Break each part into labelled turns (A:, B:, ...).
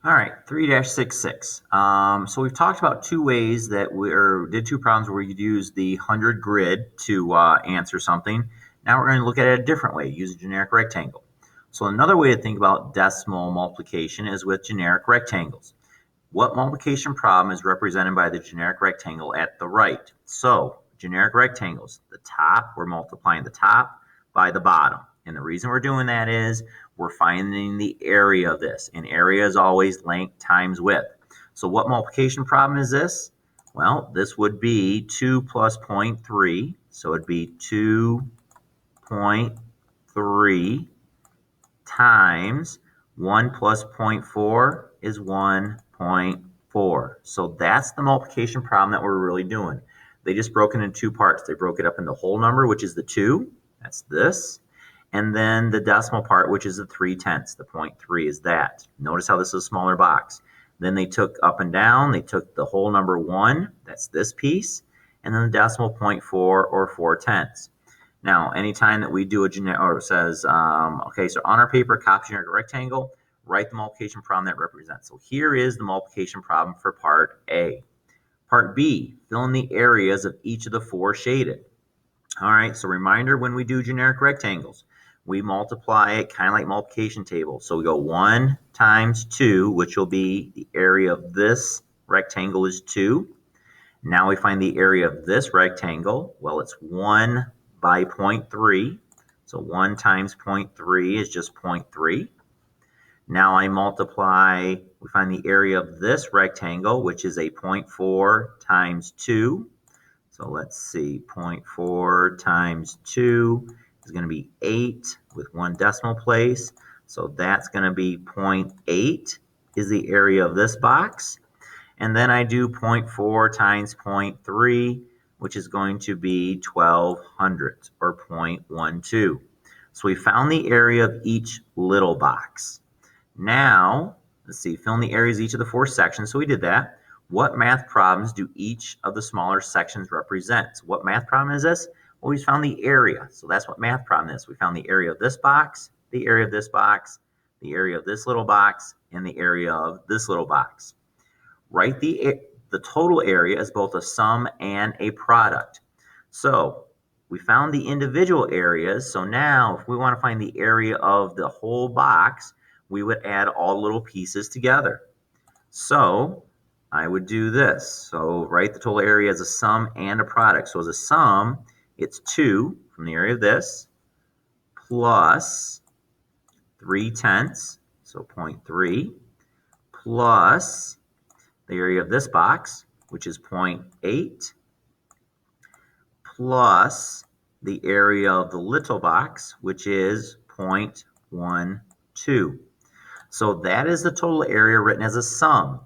A: All right, 3-66. So we've talked about two ways that did two problems where we could use the 100 grid to answer something. Now we're going to look at it a different way, use a generic rectangle. So another way to think about decimal multiplication is with generic rectangles. What multiplication problem is represented by the generic rectangle at the right? So generic rectangles, the top, we're multiplying the top by the bottom. And the reason we're doing that is we're finding the area of this. And area is always length times width. So what multiplication problem is this? Well, this would be 2 plus 0.3. So it'd be 2.3 times 1 plus 0.4 is 1.4. So that's the multiplication problem that we're really doing. They just broke it into two parts. They broke it up into the whole number, which is the 2. That's this. And then the decimal part, which is the 3/10. The 0.3 is that. Notice how this is a smaller box. Then they took up and down. They took the whole number 1. That's this piece. And then the decimal 0.4 or 4/10. Now, anytime that we do a generic, or it says, okay, so on our paper, copy generic rectangle, write the multiplication problem that represents. So here is the multiplication problem for part A. Part B, fill in the areas of each of the 4 shaded. All right, so reminder, when we do generic rectangles, we multiply it kind of like multiplication table. So we go 1 times 2, which will be the area of this rectangle is 2. Now we find the area of this rectangle. Well, it's 1 by 0.3. So 1 times 0.3 is just 0.3. Now I multiply, we find the area of this rectangle, which is a 0.4 times 2. So let's see, 0.4 times 2 is going to be 8 with 1 decimal place. So that's going to be 0.8 is the area of this box. And then I do 0.4 times 0.3, which is going to be 1/1200 or 0.12. So we found the area of each little box. Now, let's see, fill in the areas of each of the 4 sections. So we did that. What math problems do each of the smaller sections represent? So what math problem is this? Well, we found the area. So that's what math problem is. We found the area of this box, the area of this box, the area of this little box, and the area of this little box. Write the total area as both a sum and a product. So we found the individual areas. So now if we want to find the area of the whole box, we would add all the little pieces together. So I would do this. So write the total area as a sum and a product. So as a sum, it's 2 from the area of this plus 3/10, so 0.3, plus the area of this box, which is 0.8, plus the area of the little box, which is 0.12. So that is the total area written as a sum.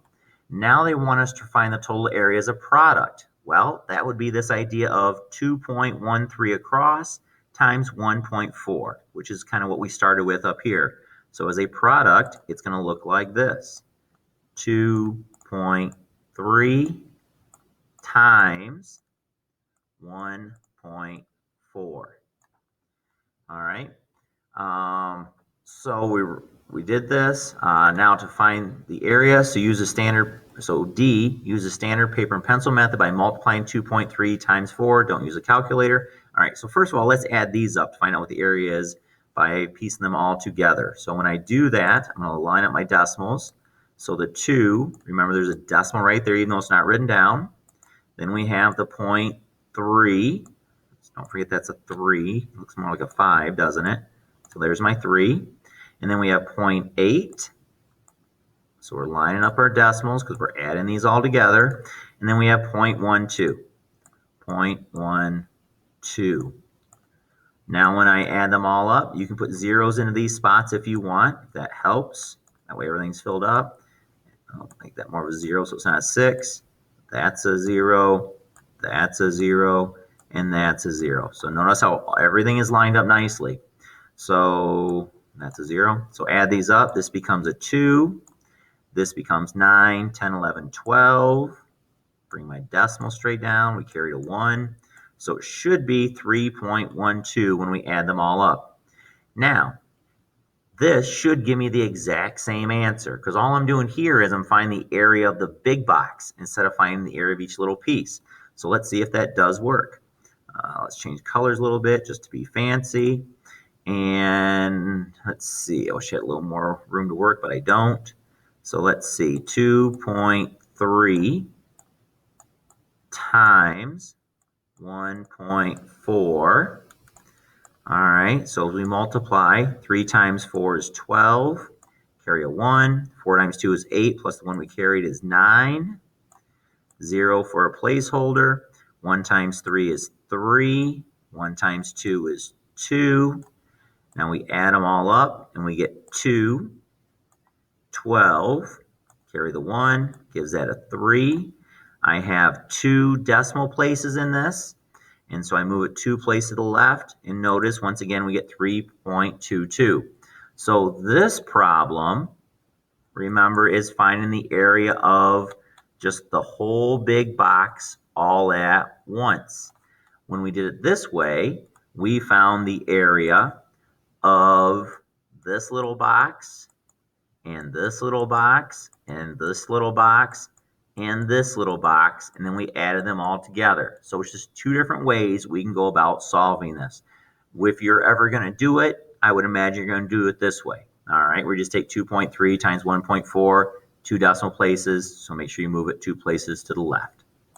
A: Now they want us to find the total area as a product. Well, that would be this idea of 2.13 across times 1.4, which is kind of what we started with up here. So as a product, it's going to look like this. 2.3 times 1.4. All right. So we did this. Now to find the area, so use a standard. So D, use a standard paper and pencil method by multiplying 2.3 times 4. Don't use a calculator. All right. So first of all, let's add these up to find out what the area is by piecing them all together. So when I do that, I'm going to line up my decimals. So the 2, remember there's a decimal right there, even though it's not written down. Then we have the 0.3. Don't forget that's a 3. It looks more like a 5, doesn't it? So there's my 3. And then we have 0.8. So we're lining up our decimals because we're adding these all together. And then we have 0.12. 0.12. Now when I add them all up, you can put zeros into these spots if you want. If that helps. That way everything's filled up. I'll make that more of a 0 so it's not a 6. That's a 0. That's a 0. And that's a 0. So notice how everything is lined up nicely. So that's a 0. So add these up. This becomes a 2. This becomes 9, 10, 11, 12. Bring my decimal straight down. We carry a 1. So it should be 3.12 when we add them all up. Now, this should give me the exact same answer because all I'm doing here is I'm finding the area of the big box instead of finding the area of each little piece. So let's see if that does work. Let's change colors a little bit just to be fancy. And let's see, I wish I had a little more room to work, but I don't. So let's see, 2.3 times 1.4. All right, so as we multiply, 3 times 4 is 12. Carry a 1. 4 times 2 is 8, plus the 1 we carried is 9. 0 for a placeholder. 1 times 3 is 3. 1 times 2 is 2. Now we add them all up, and we get 2. 12. Carry the 1, gives that a 3. I have 2 decimal places in this, and so I move it 2 places to the left, and notice once again we get 3.22. So this problem, remember, is finding the area of just the whole big box all at once. When we did it this way, we found the area of this little box, and this little box, and this little box, and this little box, and then we added them all together. So it's just 2 different ways we can go about solving this. If you're ever going to do it, I would imagine you're going to do it this way. All right, we just take 2.3 times 1.4, 2 decimal places, so make sure you move it 2 places to the left.